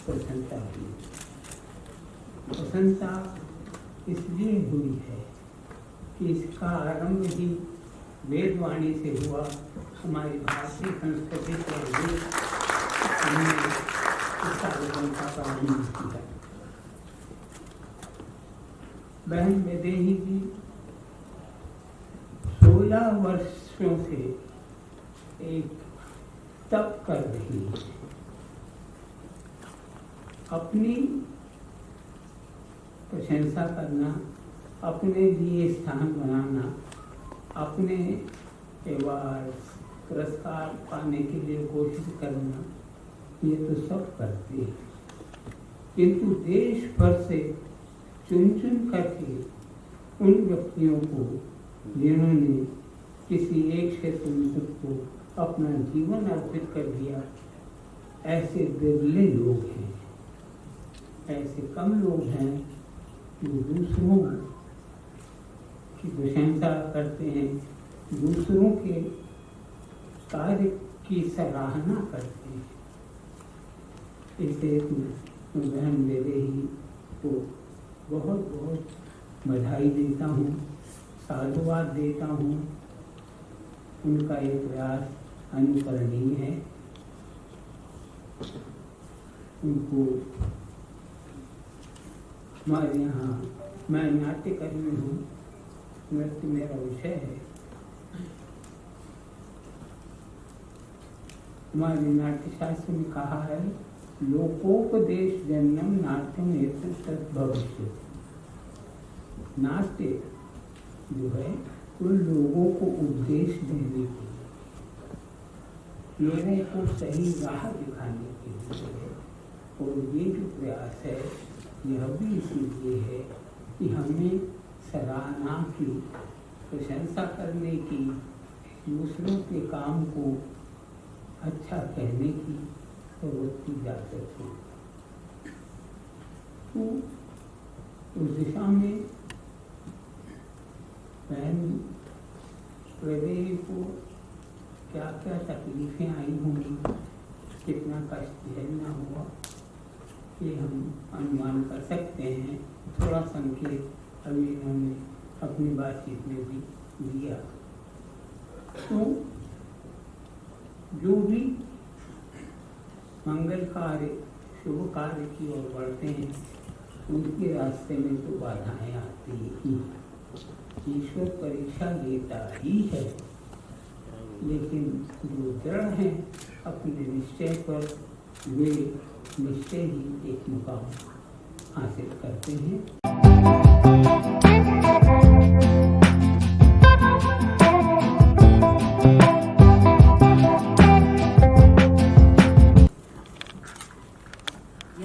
प्रशंसा हुई। प्रशंसा इसलिए हुई है कि इसका आरंभ ही वेदवाणी से हुआ। हमारी भारतीय संस्कृति के लिए हमने इसका प्रशंसा का आरंभ किया। बहन वैदेही जी 16 वर्षों से एक तप कर रही है, अपनी प्रशंसा करना, अपने लिए स्थान बनाना, अपने अवार्ड पुरस्कार पाने के लिए कोशिश करना, ये तो सब करते हैं, किंतु देश भर से चुन चुन करके उन व्यक्तियों को जिन्होंने किसी एक क्षेत्र में खुद को अपना जीवन अर्पित कर दिया, ऐसे बिरले लोग हैं, ऐसे कम लोग हैं जो दूसरों की प्रशंसा करते हैं, दूसरों के कार्य की सराहना करते हैं। इसे बहन वैदेही को बहुत बहुत बधाई देता हूँ, साधुवाद देता हूँ। उनका ये प्रयास अनुकरणीय है। उनको हमारे यहाँ, मैं नाट्यकर्मी हूँ, नृत्य मेरा विषय है। हमारे नाट्यशास्त्र में कहा है, लोकोपदेश जन्यम नाट्यम एतत् भविष्य। नाट्य जो है उन लोगों को उपदेश देने के लिए, लोगों को सही राह दिखाने के लिए है। और ये जो प्रयास है यह भी इसीलिए है कि हमें सराहना की, प्रशंसा करने की, दूसरों के काम को अच्छा कहने की प्रवृत्ति जा सके। तो उस दिशा में बहन वैदेही को क्या क्या तकलीफें आई होंगी, कितना कष्ट झेलना हुआ, ये हम अनुमान कर सकते हैं। थोड़ा संकेत अभी इन्होंने अपनी बातचीत में भी दिया। तो जो भी मंगल कार्य, शुभ कार्य की ओर बढ़ते हैं, उनके रास्ते में तो बाधाएं आती ही। ईश्वर परीक्षा लेता ही है, लेकिन जो दृढ़ हैं अपने निश्चय पर, वे निश्चय ही एक मुकाम हासिल करते हैं।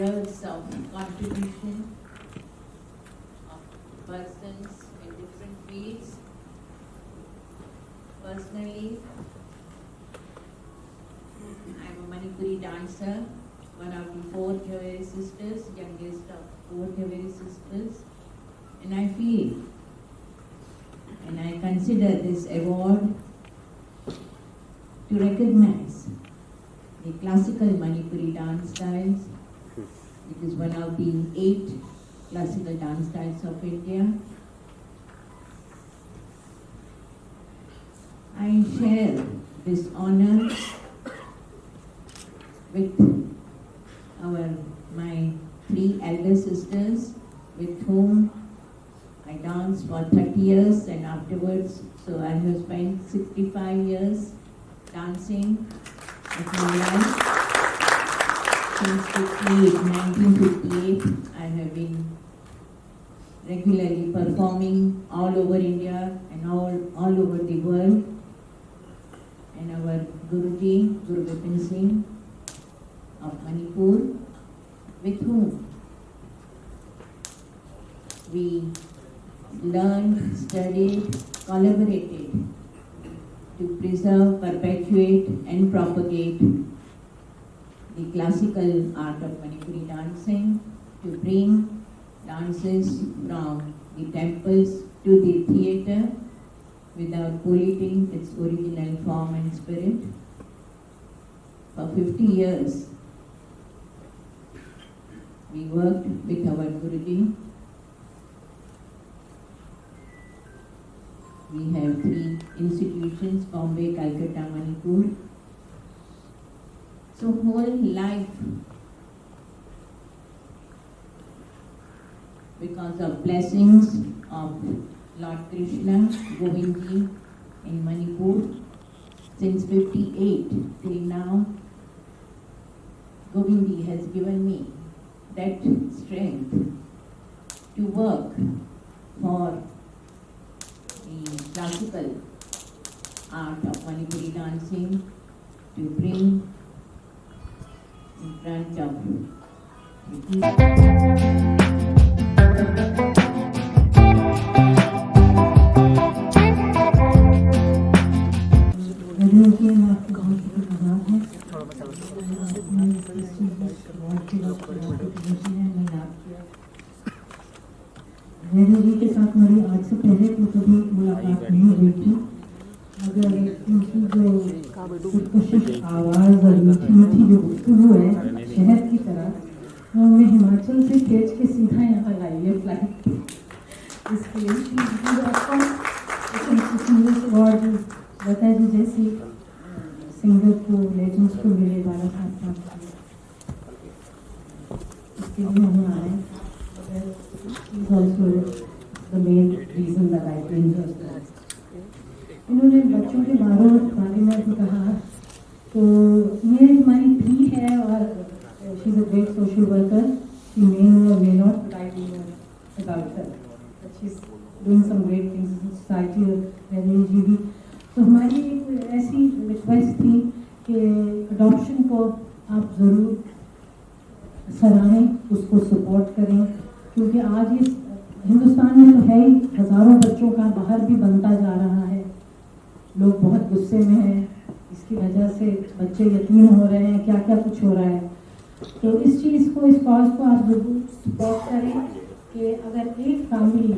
Years of contribution of persons in different fields. Personally, I am a Manipuri dancer, one of the 4 Jhaveri sisters, youngest of 4 Jhaveri sisters, and I feel and I consider this award to recognize the classical Manipuri dance styles. It is one of the 8 classical dance styles of India. I share this honor with my 3 elder sisters, with whom I danced for 30 years and afterwards, so I have spent 65 years dancing with my life. Since 1958, I have been regularly performing all over India and all over the world. And our Guruji, Guru Bipin Singh of Manipur, with whom we learned, studied, collaborated to preserve, perpetuate and propagate the classical art of Manipuri dancing, to bring dances from the temples to the theatre without polluting its original form and spirit. For 50 years, We worked with our Guruji. We have 3 institutions, Bombay, Calcutta, Manipur. So whole life, because of blessings of Lord Krishna, Govindji in Manipur, since 58 till now, Govindji has given me that strength to work for the classical art of Manipuri dancing, to bring in front of the Nehru ji के साथ मेरी आज से पहले तो कभी मुलाकात नहीं हुई थी, मगर उनकी जो उत्कृष्ट आवाज़ और मीठी मीठी जो गुफ्तगू है शहर की तरह, वो हमें हिमाचल से खींच के सीधा यहाँ लाई है फ्लाइट पे। इसके लिए अवार्ड लता जी जैसी सिंगर को, लेजेंड्स को मिले 12 साल इसके लिए हम आए हैं। is also the main reason that I came here. इन्होंने बच्चों के बारे में भी कहा, तो ये हमारी थी है और she is a great social worker. She may know or may not, but I do know about her. But she is doing some great things in society और रजनी जी भी। तो हमारी एक ऐसी रिक्वेस्ट थी कि अडॉप्शन को आप ज़रूर सराहें, उसको सपोर्ट करें, क्योंकि आज इस हिंदुस्तान में तो है ही, हज़ारों बच्चों का बाहर भी बनता जा रहा है। लोग बहुत गुस्से में हैं, इसकी वजह से बच्चे यतीम हो रहे हैं, क्या क्या कुछ हो रहा है। तो इस चीज़ को, इस कॉज को आप ज़रूर सपोर्ट करें कि अगर एक फैमिली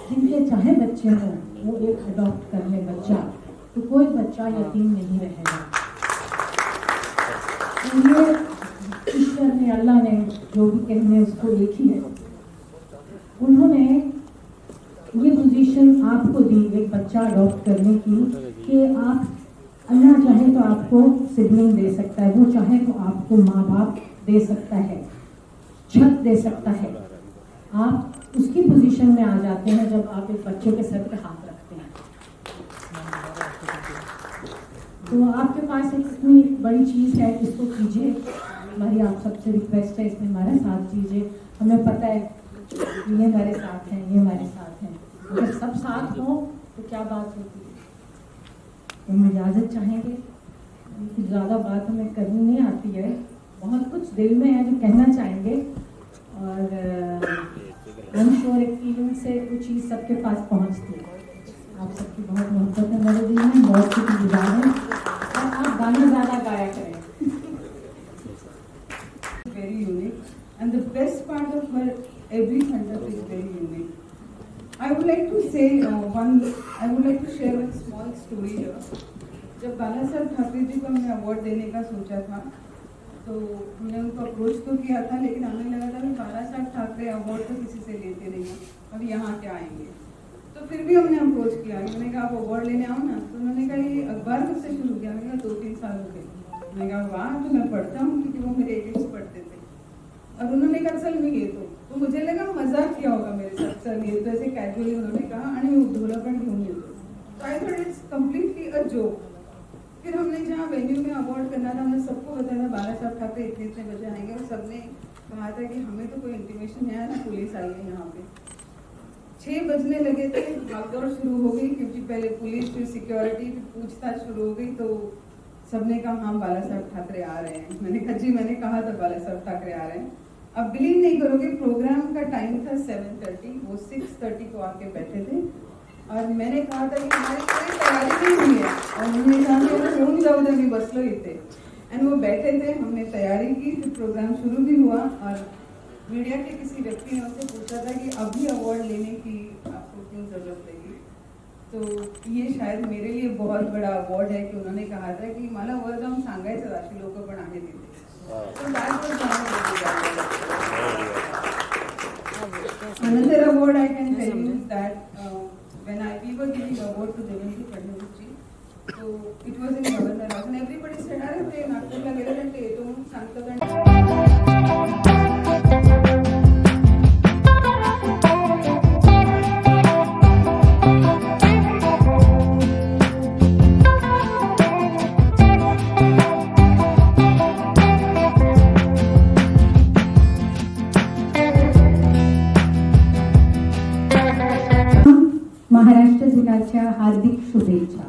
जिनके चाहे बच्चे हों वो एक अडॉप्ट कर ले बच्चा, तो कोई बच्चा यतीम नहीं रहेगा। ये ईश्वर ने, अल्लाह ने जो भी कहने उसको एक ही है, उन्होंने ये पोजीशन आपको दी एक बच्चा अडॉप्ट करने की कि आप, अल्लाह चाहे तो आपको सिबलिंग दे सकता है, वो चाहे तो आपको माँ बाप दे सकता है, छत दे सकता है। आप उसकी पोजीशन में आ जाते हैं जब आप एक बच्चे के सर पे हाथ रखते हैं। तो आपके पास एक इतनी बड़ी चीज़ है, इसको कीजिए। हमारी आप सबसे रिक्वेस्ट है, इसमें हमारा साथ दीजिए। हमें पता है ये हमारे साथ हैं, ये हमारे साथ हैं, अगर सब साथ हो तो क्या बात होती है। तो हम इजाज़त चाहेंगे, कुछ ज़्यादा बात हमें करनी नहीं आती है, बहुत कुछ दिल में है जो कहना चाहेंगे, और हम श्योर एक फीलिंग से वो चीज़ सबके पास पहुँचती है। आप सबकी बहुत मोहब्बत है मेरे दिल में, बहुत शुक्रगुजार हैं, और आप गाना ज़्यादा गाया करें। Very unique, and the best part of her every conduct is very unique. I would like to say I would like to share one small story here. जब बाला साहब ठाकरे जी को हमने अवार्ड देने का सोचा था, तो हमने उनको अप्रोच तो किया था, लेकिन हमें लगा था कि बाला साहब ठाकरे अवार्ड तो किसी से लेते नहीं हैं, अब यहाँ क्या आएंगे। तो फिर भी हमने अप्रोच किया, मैंने कहा आप अवार्ड लेने आओ ना। तो उन्होंने कहा ये अखबार कब से शुरू किया? मैंने कहा 2-3 साल हो गए। मैंने कहा वाह, तो मैं पढ़ता हूँ, क्योंकि वो मेरे एडिट्स पढ़ते थे। और उन्होंने कहा सर मी येतो, तो मुझे लगा मजाक किया होगा मेरे साथ, सर ये तो ऐसे कैजुअली उन्होंने कहा आणि मी उद्धवला पण घेऊन येतो। तो I thought it's completely a joke. फिर हमने जहाँ वेन्यू में अवार्ड करना था, हमने सबको बताया था बाला साहब ठाकरे इतने इतने बजे आएंगे, और सबने कहा था कि हमें तो कोई इंटीमेशन है ना, पुलिस आई है यहाँ पे। 6 बजने लगे थे, भागदौड़ शुरू हो गई, क्योंकि पहले पुलिस, फिर सिक्योरिटी, फिर पूछताछ शुरू हो गई। तो सबने कहा हाँ बाला साहब ठाकरे आ रहे हैं। मैंने कहा जी मैंने कहा था बाला साहब ठाकरे आ रहे हैं। अब बिलीव नहीं करोगे, प्रोग्राम का टाइम था 7:30, वो 6:30 को आके बैठे थे, और मैंने कहा था कि हमारी कोई तैयारी नहीं हुई है, और उन्होंने कहा कि होऊन जाऊ दे, मी बसलो इथे। एंड वो बैठे थे, हमने तैयारी की, फिर प्रोग्राम शुरू भी हुआ, और मीडिया के किसी व्यक्ति ने उनसे पूछा था कि अभी अवार्ड लेने की आपको क्यों ज़रूरत लगी। तो ये शायद मेरे लिए बहुत बड़ा अवार्ड है कि उन्होंने कहा था की मला वर जाऊन सांगायचं अशी लोक पण आहेत इथे. So that was one of the हार्दिक शुभेच्छा।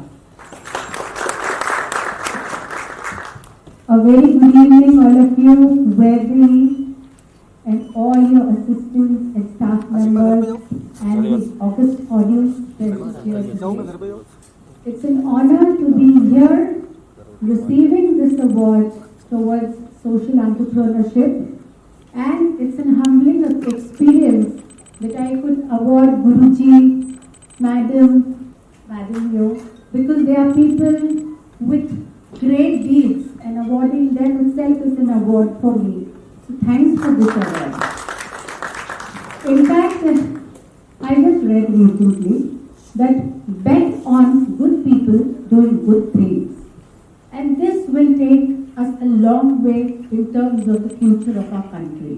A very good evening all of you, Wesley and all your assistants and staff members and this august audience present here today. It's an honor to be here receiving this award towards social entrepreneurship, and it's an humbling experience that I could award Guruji, Madam Yo, because they are people with great deeds, and awarding them itself is an award for me. So thanks for this award. In fact, I just read recently that bet on good people doing good things. And this will take us a long way in terms of the future of our country.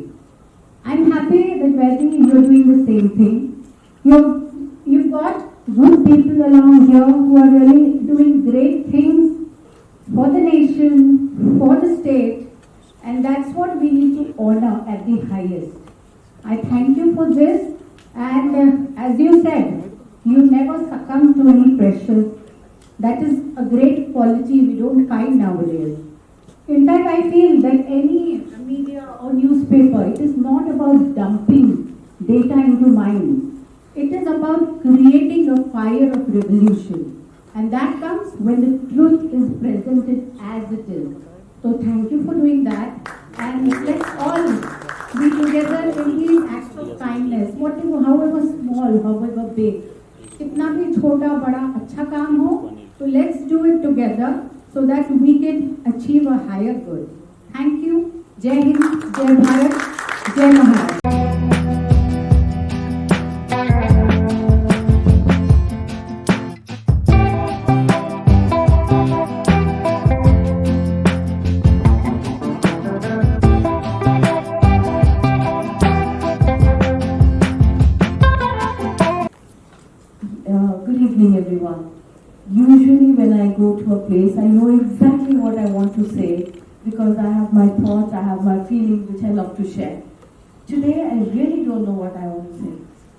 I'm happy that Vaidhi, you're doing the same thing. You've got good people along here who are really doing great things for the nation, for the state, and that's what we need to honor at the highest. I thank you for this, and as you said, you never succumb to any pressure. That is a great quality we don't find nowadays. In fact, I feel that any media or newspaper, it is not about dumping data into minds. It is about creating a fire of revolution. And that comes when the truth is presented as it is. So thank you for doing that. And let's all be together in these acts of kindness, whatever, however small, however big. कितना भी छोटा बड़ा अच्छा काम हो, so let's do it together so that we can achieve a higher good. Thank you. Jai Hind, Jai Bharat, Jai Maharashtra. Good evening, everyone. Usually when I go to a place, I know exactly what I want to say because I have my thoughts, I have my feelings which I love to share. Today, I really don't know what I want to say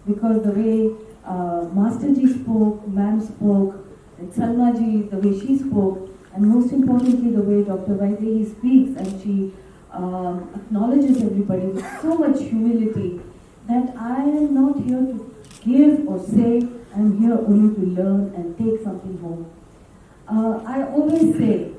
because the way Master Ji spoke, Ma'am spoke, and Salma Ji, the way she spoke, and most importantly, the way Dr. Vaidehi speaks and she acknowledges everybody with so much humility that I am not here to give or say. I'm here only to learn and take something home. I always say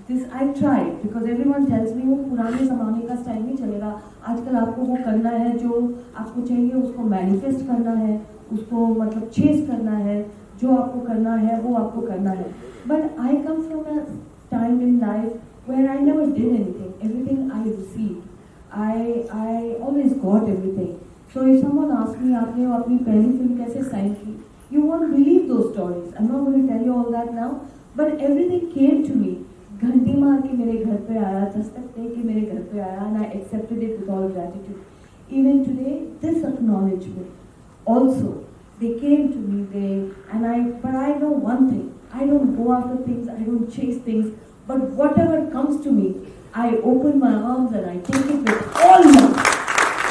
this. I try because everyone tells me वो पुराने ज़माने का style नहीं चलेगा. आजकल आपको वो करना है जो आपको चाहिए, उसको मैनिफेस्ट करना है, उसको मतलब चेस करना है, जो आपको करना है वो आपको करना है. But I come from a time in life where I never did anything. Everything I received. I always got everything. So if someone asks me आपने अपनी पहली फिल्म कैसे साइन की, you won't believe those stories. I'm not going to tell you all that now, but everything came to me. घंटी मार के मेरे घर पे आया, दस्तक दे के मेरे घर पे आया, and I accepted it with all gratitude. Even today, this acknowledgement also, they came to me, but I know one thing, I don't go after things, I don't chase things, but whatever comes to me, I open my arms and I take it with all love,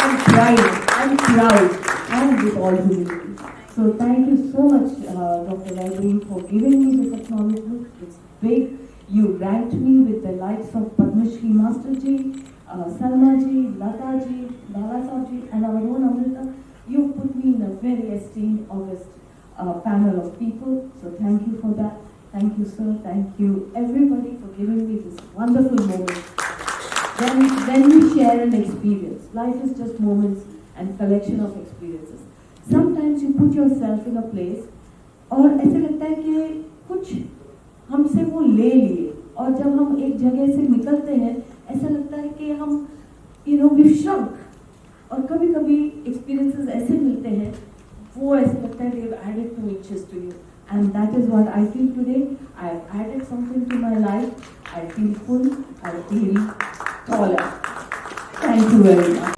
and pride, and proud, and with all humility. So thank you so much, Dr. Vaidehi, for giving me this acknowledgement. It's big. You ranked me with the likes of Padma Shri Master Ji, Salma Ji, Lata Ji, Bala Sahib Ji, and our own Amrita. You put me in a very esteemed august panel of people. So thank you for that. Thank you, sir. Thank you, everybody, for giving me this wonderful moment. Then we share an experience. Life is just moments and collection of experiences. Sometimes you put yourself in a place और ऐसे लगता है कि कुछ हमसे वो ले लिए, और जब हम एक जगह से निकलते हैं ऐसा लगता है कि हम we've shrunk. और कभी कभी experiences ऐसे मिलते हैं वो ऐसे लगता है they've added 2 inches to you, and that is what I feel today. I have added something to my life. I feel full. I feel taller. Thank you very much.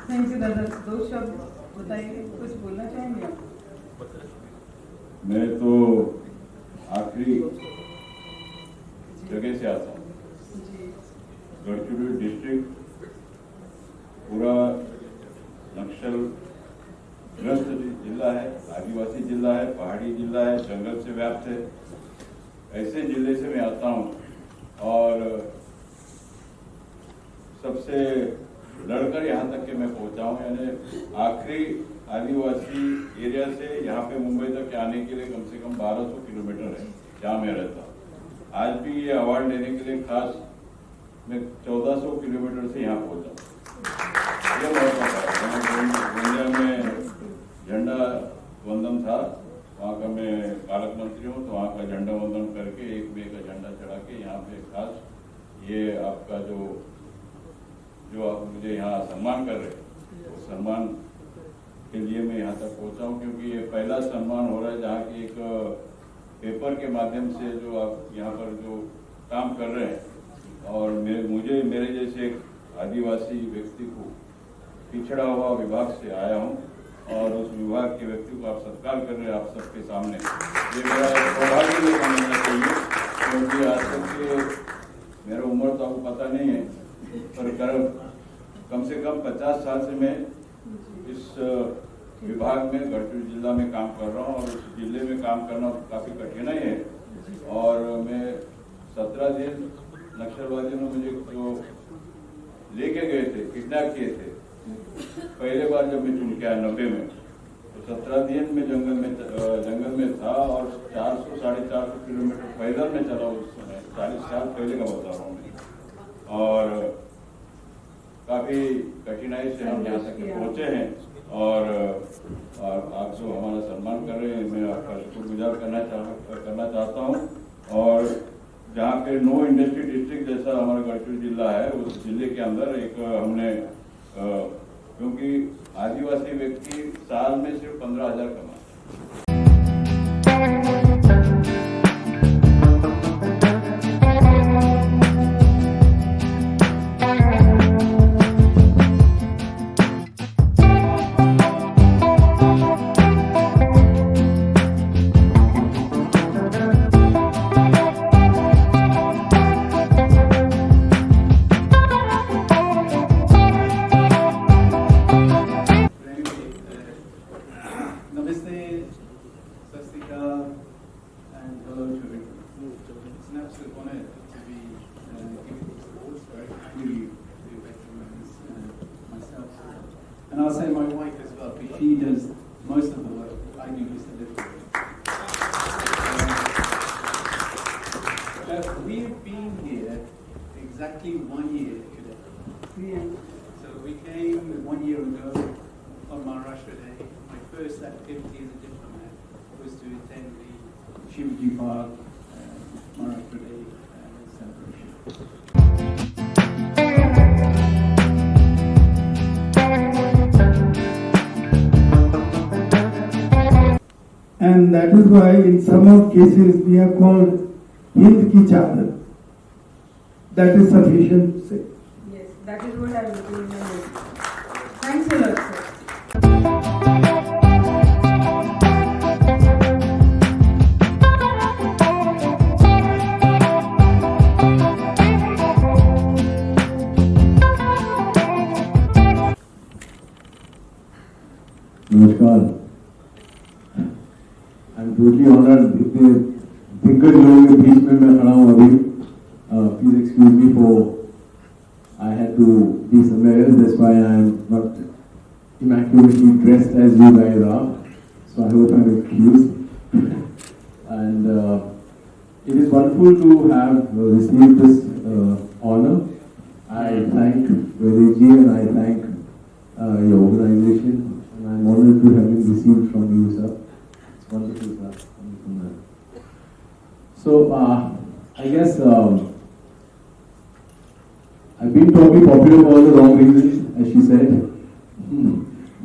Thank you दादा, दो शब्द बताइए, कुछ बोलना चाहेंगे आप? मैं तो आखिरी जगह से आता हूँ, जी गढ़चिरौली डिस्ट्रिक्ट पूरा नक्सल ग्रस्त जिला है, आदिवासी जिला है, पहाड़ी जिला है, जंगल से व्याप्त है। ऐसे जिले से मैं आता हूँ और सबसे लड़कर यहाँ तक के मैं पहुँचा हूँ, यानी आखिरी आदिवासी एरिया से यहाँ पे मुंबई तक आने के लिए कम से कम 1200 किलोमीटर है जहाँ मैं रहता हूँ। आज भी ये अवार्ड लेने के लिए खास मैं 1400 किलोमीटर से यहाँ पहुँचा। ये बहुत में झंडा वंदन था, वहाँ का मैं पालक मंत्री हूँ, तो वहाँ का झंडा वंदन करके 1 मई का झंडा चढ़ा के यहाँ पे खास ये आपका जो आप मुझे यहाँ सम्मान कर रहे हैं, वो सम्मान के लिए मैं यहाँ तक पहुँचा हूँ, क्योंकि ये पहला सम्मान हो रहा है जहाँ की एक पेपर के माध्यम से जो आप यहाँ पर जो काम कर रहे हैं और मुझे मेरे जैसे एक आदिवासी व्यक्ति को पिछड़ा हुआ विभाग से आया हूँ और उस विभाग के व्यक्ति को आप सत्कार कर रहे हैं आप सबके सामने। ये मेरा सौभाग्य नहीं समझना चाहिए, क्योंकि आज तक के मेरा उम्र तो आपको पता नहीं है, पर कम से कम 50 साल से मैं इस विभाग में गढ़चिरौली जिला में काम कर रहा हूँ और उस जिले में काम करना काफ़ी कठिनाई है। और मैं 17 दिन नक्सलवादियों ने मुझे जो लेके गए थे, किडनैप किए थे, पहले बार जब मैं चुन के आया 90 में, तो 17 दिन में जंगल में था और 400-450 किलोमीटर पैदल में चला उस समय, 40 साल पहले का बता रहा हूँ मैं। और काफ़ी कठिनाई से हम यहाँ तक पहुँचे हैं और आप जो हमारा सम्मान कर रहे हैं, मैं आपका शुक्रगुजार करना चाहता हूँ। और जहाँ पे नो इंडस्ट्री डिस्ट्रिक्ट जैसा हमारा गढ़चिरौली जिला है, उस जिले के अंदर एक हमने क्योंकि आदिवासी व्यक्ति साल में सिर्फ 15,000 कमाते हैं। And I'll say my wife as well, because she does most of the work. I do just a little bit. We've been here exactly 1 year today. Yeah. So we came 1 year ago on Maharashtra Day. My first activity as a diplomat was to attend the Shivaji Park Maharashtra Day celebration. And that is why in some of cases we are called Hind ki chadar. That is sufficient to say. Yes, that is what I was looking in my notes. Thanks a lot, sir. नमस्कार। I am totally honoured, इतने दिग्गज लोगों के बीच में मैं खड़ा हूँ अभी। Please excuse me for I had to be somewhere else, that's why I am not immaculately dressed as you guys are, so I hope I'm excused. And it is wonderful to have received this honor. I thank Vedji and I thank your organization, and I'm honored to have been received from you, sir. It's wonderful, sir. Wonderful, man. So I guess I've been probably popular for all the wrong reasons, as she said.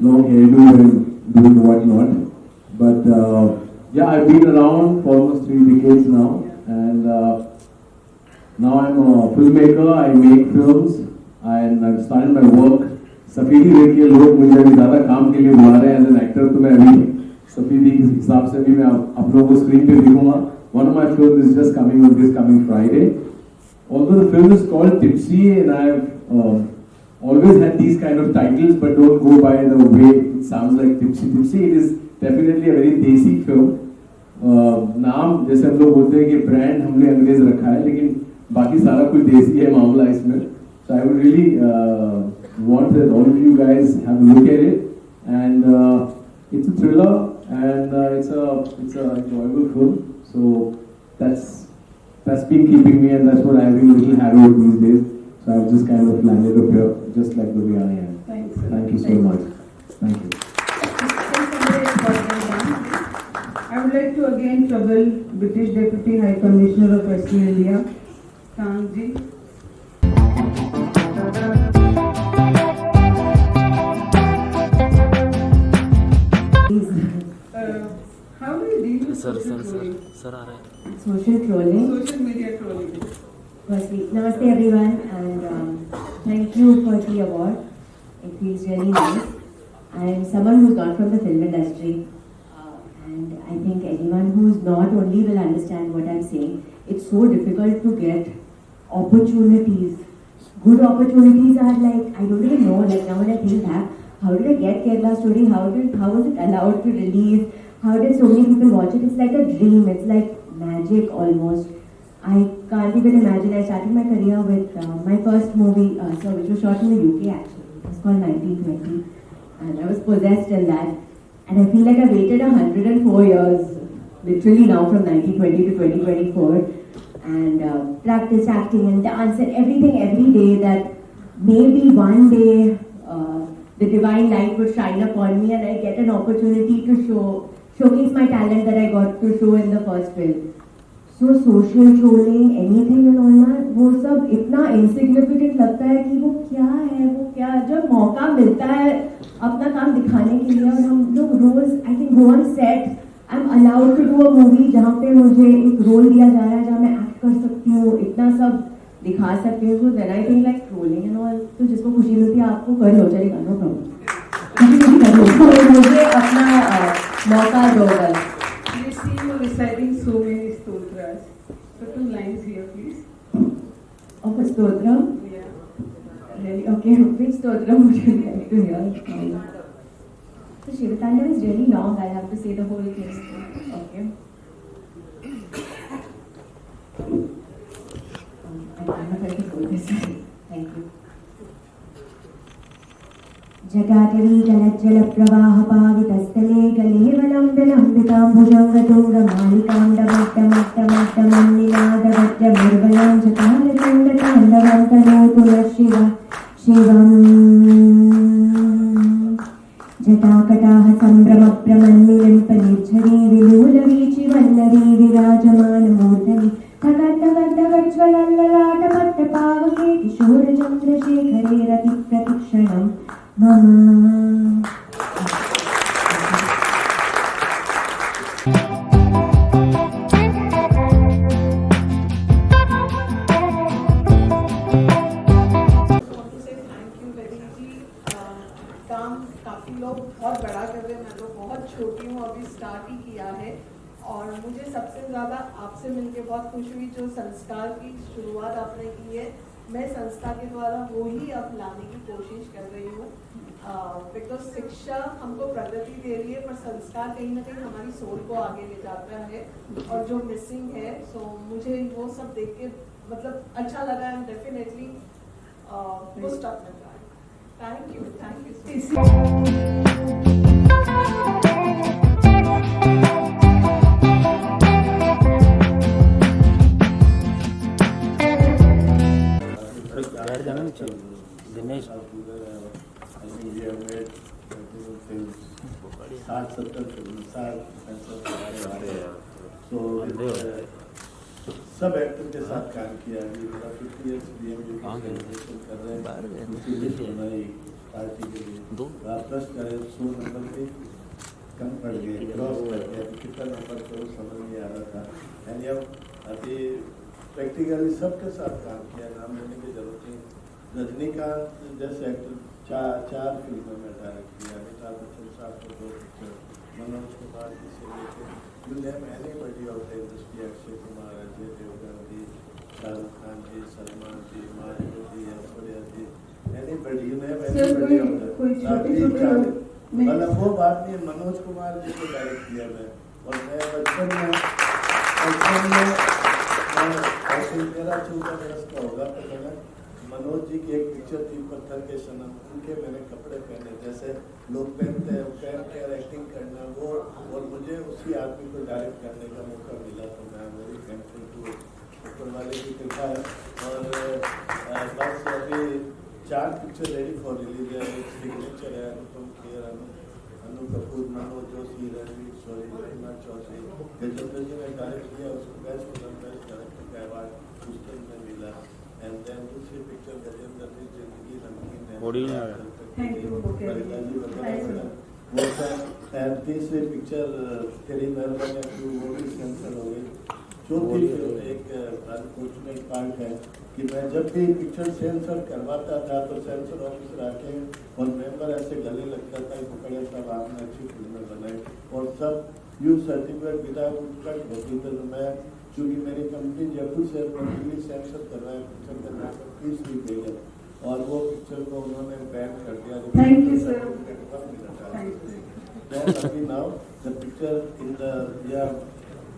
Long hairdo and doing whatnot. But yeah, I've been around for almost 3 decades now, and now I'm a filmmaker. I make films, and I've started my work सफेदी देख के लोग मुझे अभी ज्यादा काम के लिए बुला रहे हैं एज एन एक्टर, तो मैं अभी सफेदी के हिसाब से भी मैं आप लोगों को स्क्रीन पे दिखूंगा. One of my films is just coming on this coming Friday. Although the film is called Tipsy, and I've always had these kind of titles, but don't go by the way it sounds like Tipsy. Tipsy, it is definitely a very desi film. नाम जैसे हम लोग बोलते हैं कि brand हमने अंग्रेज रखा है, लेकिन बाकी सारा कुछ देसी है मामला इसमें. So I would really want that all of you guys have a look at it, and it's a thriller and it's a enjoyable film. So that's been keeping me, and that's what I've been a little harrowed these days. So I've just kind of landed up here, just like the way I am. Thanks, sir. Thank you so much. Thank you. I would like to again trouble British Deputy High Commissioner of Western India, Tangji. How do you deal with social trolling? Social trolling. Social media trolling. Firstly, namaste everyone, and thank you for the award. It feels really nice. I am someone who's not from the film industry, and I think anyone who's not only will understand what I'm saying. It's so difficult to get opportunities. Good opportunities are like, I don't even know, like now when I think back, how did I get Kerala Story? How was it allowed to release? How did so many people watch it? It's like a dream. It's like magic almost. I can't even imagine. I started my career with my first movie, which was shot in the UK actually. It was called 1920, and I was possessed in that. And I feel like I waited 104 years, literally now from 1920 to 2024, and practiced acting and dance and everything every day, that maybe one day the divine light would shine upon me and I get an opportunity to showcase my talent that I got to show in the first film. So social trolling, anything and all that, वो सब इतना insignificant लगता है कि वो क्या जब मौका मिलता है अपना काम दिखाने के लिए, और हम लोग रोज I can go on set, I'm allowed to do a movie जहाँ पे मुझे एक रोल दिया जा रहा है जहाँ मैं एक्ट कर सकती हूँ, इतना सब दिखा सकती हूँ. So then I think like trolling and all, तो जिसको खुशी मिलती है आपको कर लो, चलेगा, no problem. मुझे अपना मौका दो बस. We see you reciting so many stotras. So 2 lines here, please. Of a stotra? Yeah. Really? Okay, which stotra would you like to hear? So Shivatanya is really long. I'll have to say the whole thing. Okay. I'm not going to go this way. Thank you. जटाटवी जलज्जल प्रवाह पावितस्थले गलेवलम्बिताम्बुजङ्गतुङ्गमालिकाण्डमट्टमट्टमट्टमन्निनादवज्रमुर्वलं जटालचण्डताण्डवं तनोतु नः शिवम्. जटाकटाः सम्भ्रमप्रमन्निलिम्पनिर्झरी विलोलवीचि वल्लरी विराजमानमूर्धनि खगण्डवद्दवज्ज्वलल्ललाटपट्टपावके किशोरचन्द्रशेखरे रतिप्रतिक्षणम् मम. काम काफ़ी लोग बहुत बड़ा कर रहे हैं, मैं तो बहुत छोटी हूँ, अभी स्टार्ट ही किया है. और मुझे सबसे ज़्यादा आपसे मिलके बहुत खुशी हुई जो संस्कार की शुरुआत आपने की है. मैं संस्था के द्वारा वो ही अब लाने की कोशिश कर रही हूँ, बिकॉज शिक्षा हमको प्रगति दे रही है, पर संस्कार कहीं ना कहीं हमारी सोच को आगे ले जाता है और जो मिसिंग है. सो मुझे वो सब देख के मतलब अच्छा लगा. And definitely पुस्ट up with that. Thank you so much. Dinesh 60-70 सब एक्टर के साथ काम किया. अभी 50 ईयर्स BMU कर रहे हैं पार्टी के लिए. प्लस करे 100 नंबर के कम पड़ गए, क्रॉस कर गए. कितना नंबर तो समझ नहीं आ रहा था. एंड अब अभी प्रैक्टिकली सबके साथ काम किया, नाम लेने की जरूरत नहीं. रजनीकांत जैसे एक्टर चार फिल्मों में डायरेक्ट किया, अमिताभ बच्चन साहब को 2 पिक्चर, मनोज कुमार जी से लेकर you name anybody of the industry, Akshay Kumar, Ajay Devgn ji, Shahrukh Khan ji, Salman ji, Madhuri ji, Aishwarya ji, anybody you name anybody of the, मतलब वो बात नहीं, मनोज कुमार जी को डायरेक्ट किया मैं। और मैं बचपन में 13-14 बरस का होगा तो मैंने मनोज जी की एक पिक्चर थी पत्थर के सनम, उनके मैंने कपड़े पहने जैसे लोग पहनते हैं, पहन के एक्टिंग करना वो, और मुझे उसी आदमी को डायरेक्ट करने का मौका मिला, तो मैं वेरी थैंकफुल टू ऊपर वाले की कृपा है। और बस अभी 4 पिक्चर रेडी फॉर रिलीज है, एक सिग्नेचर है, अनुपम खेर, अनु कपूर, मनोज जोशी, रणवीर शोरी, महिमा चौधरी, गजेंद्र जी ने डायरेक्ट किया, उसको बेस्ट फिल्म बेस्ट डायरेक्टर का अवार्ड ह्यूस्टन में मिला। एंड देन दूसरी पिक्चर गजेंद्र जी जिंदगी नमकीन है, वो सब। तीसरी पिक्चर तेरी मेहरबानी अपनी वो भी सेंसर हो गई। चौथी फिल्म एक अनफॉर्चुनेट पार्ट है कि मैं जब भी पिक्चर सेंसर करवाता था तो सेंसर ऑफिसर आके और मेंबर ऐसे गले लगता था कि पकड़े साहब आपने अच्छी फिल्में बनाई, और सब यू सर्टिफिकेट विदाउट कट होती थी। तो मैं चूँकि मेरी कंपनी जयपुर से दिल्ली सेंसर करवाया पिक्चर करने का फीस भी गई है, और वो पिक्चर को उन्होंने बैन कर दिया। Thank you sir. अभी now the picture in the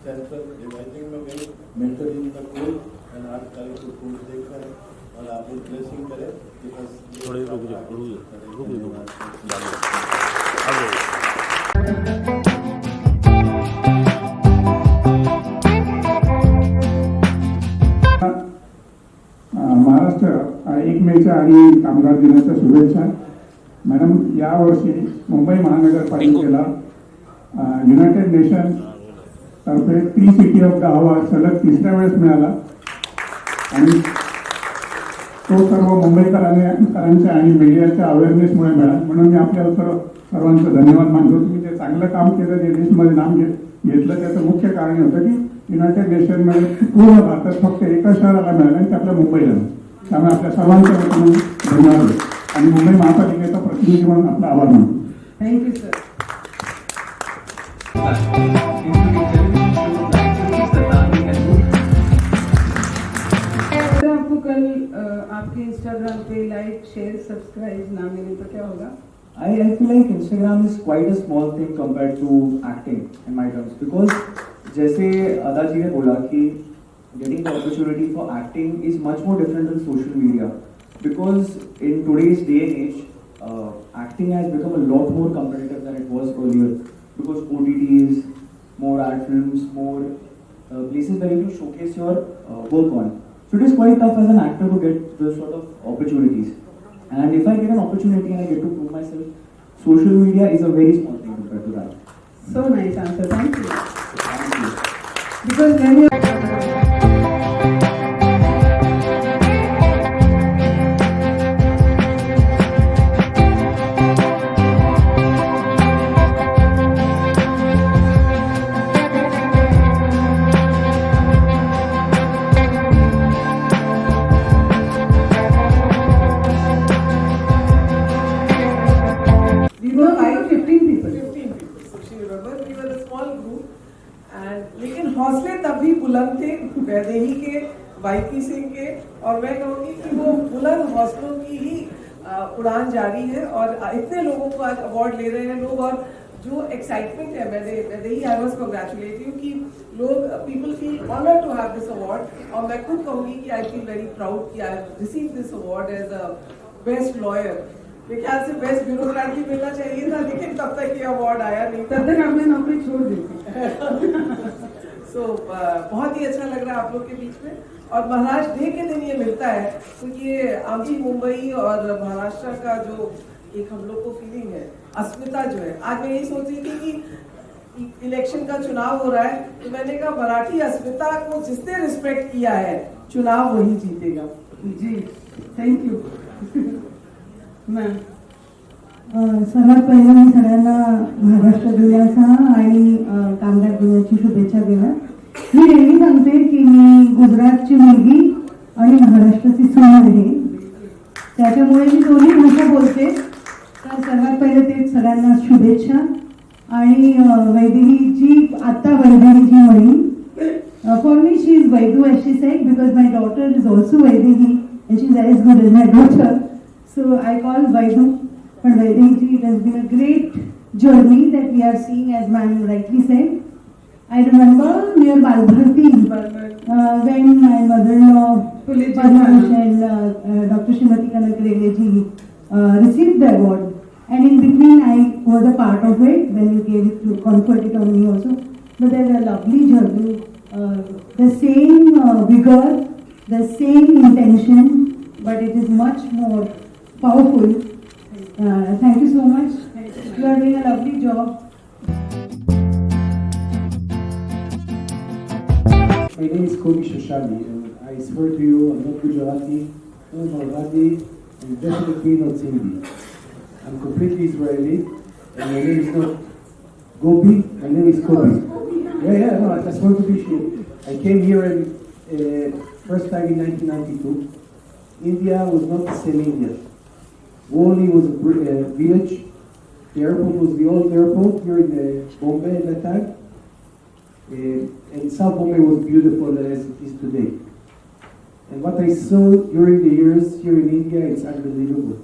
censor revising में गई, mentor in the court and 8 तारीख को कोर्ट देखा है, और आप लोग ब्लेसिंग करें कि बस थोड़े रुक जाओ। महाराष्ट्र 1 मेच्या आणि कामगार दिनाच्या शुभेच्छा. मॅडम, यावर्षी मुंबई महानगरपालिकेला युनायटेड नेशन तर्फे 3 सिटी ऑफ द अवॉर्ड सलग 3ऱ्या वेळेस मिळाला, आणि तो सर्व मुंबईकरांच्या आणि मीडियाच्या अवेअरनेसमुळे मिळाला. म्हणून मी आपल्या सर्वांचं धन्यवाद मानतो. तुम्ही जे चांगलं काम केलं, जे लिस्टमध्ये नाम घेतलं, त्याचं मुख्य कारण होतं की युनायटेड नेशनमध्ये पूर्ण भारतात फक्त एका शहराला मिळालं आणि ते आपल्या मुंबईला. त्यामुळे आपल्या सर्वांच्या वतीने धन्यवाद, आणि मुंबई महापालिकेचा प्रतिनिधी म्हणून आपला आभार मानतो. Thank you sir. आपको कल आपके इंस्टाग्राम पे लाइक शेयर सब्सक्राइब ना मिले तो क्या होगा? I feel like Instagram is quite a small thing compared to acting in my terms, because जैसे अदा जी ने बोला कि getting the opportunity for acting is much more different than social media, because in today's day and age acting has become a lot more competitive than it was earlier, because OTTs, more ad films, more places where you can showcase your work on. So it is quite tough as an actor to get those sort of opportunities. And if I get an opportunity and I get to prove myself, social media is a very small thing compared to that. So nice answer. Thank you. Thank you. Because when you लेकिन हौसले तभी बुलंद थे वैदेही के, YP Singh के, और मैं कहूँगी कि वो बुलंद हौसलों की ही उड़ान जारी है, और इतने लोगों को आज अवार्ड ले रहे हैं लोग, और जो एक्साइटमेंट है वैदेही, आई वाज कांग्रेचुलेटिंग कि लोग people feel honoured to have this award, और मैं खुद कहूँगी कि आई फील वेरी प्राउड कि I receive this award as a best lawyer. मेरे ख्याल से बेस्ट ब्यूरोक्रेट भी मिलना चाहिए था, लेकिन तब तक ये अवार्ड आया नहीं, तब तक हमने नौकरी छोड़ दी थी। सो बहुत ही अच्छा लग रहा है आप लोग के बीच में, और महाराष्ट्र डे के दिन ये मिलता है, क्योंकि ये आमची मुंबई और महाराष्ट्र का जो एक हम लोग को फीलिंग है, अस्मिता जो है, आज मैं यही सोच रही थी कि इलेक्शन का चुनाव हो रहा है, तो मैंने कहा मराठी अस्मिता को जिसने रिस्पेक्ट किया है चुनाव वही जीतेगा। जी थैंक यू। मॅम, सर्वात पहिलं मी सगळ्यांना महाराष्ट्र दिनाच्या आणि कामगार दिनाची शुभेच्छा देणार. मी नेहमी सांगते की मी गुजरातची मुलगी आणि महाराष्ट्राची सून आहे. त्याच्यामुळे मी दोन्ही भाषा बोलते. तर सर्वात पहिले ते सगळ्यांना शुभेच्छा. आणि वैदेहीजी, आत्ता वैदेहीजी म्हणी, for me she is Vaidu as she said, because my daughter is also Vaidehi and she is as good as my daughter, so I call Vaidu. But Vaidehi, it has been a great journey that we are seeing, as ma'am rightly said. I remember near Balbharti, when my mother-in-law Parmash and Dr. Shrimati Kanakrele ji received the award, and in between I was a part of it when you gave it to conferred it on me also. But there's a lovely journey, the same vigor, the same intention, but it is much more powerful. Thank you so much. You are doing a lovely job. My name is Kobi Shoshani, and I swear to you, I'm not Gujarati, no Marathi, and definitely not Sindhi. I'm completely Israeli, and my name is not Gobi, my name is Kobi. Yeah, no, I just want to be sure. I came here first time in 1992. India was not the same India. Worli was a village. The airport was the old airport here in Bombay at that time. And South Bombay was beautiful as it is today. And what I saw during the years here in India, it's unbelievable.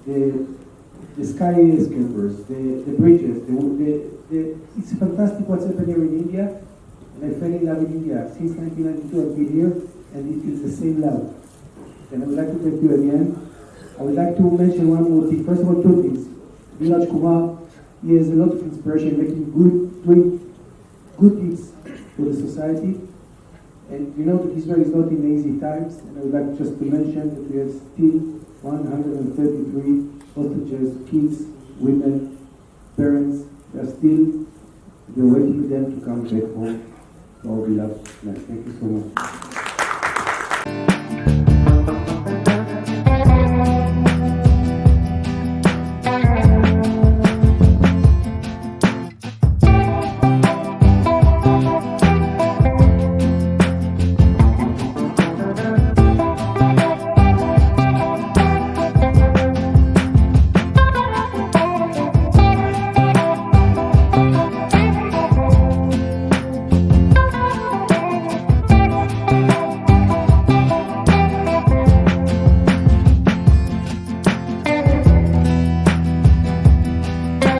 The skyscrapers, the bridges, it's fantastic what's happening here in India. And I fell in love with India. Since 1992 I've been here, and it is the same love. And I would like to thank you again. I would like to mention one more thing. First of all, two things. Viraj Kumar, he has a lot of inspiration, doing good deeds for the society. And you know that Israel is not in easy times, and I would like just to mention that we have still 133 hostages, kids, women, parents. We're waiting for them to come back home to our beloved land. Thank you so much.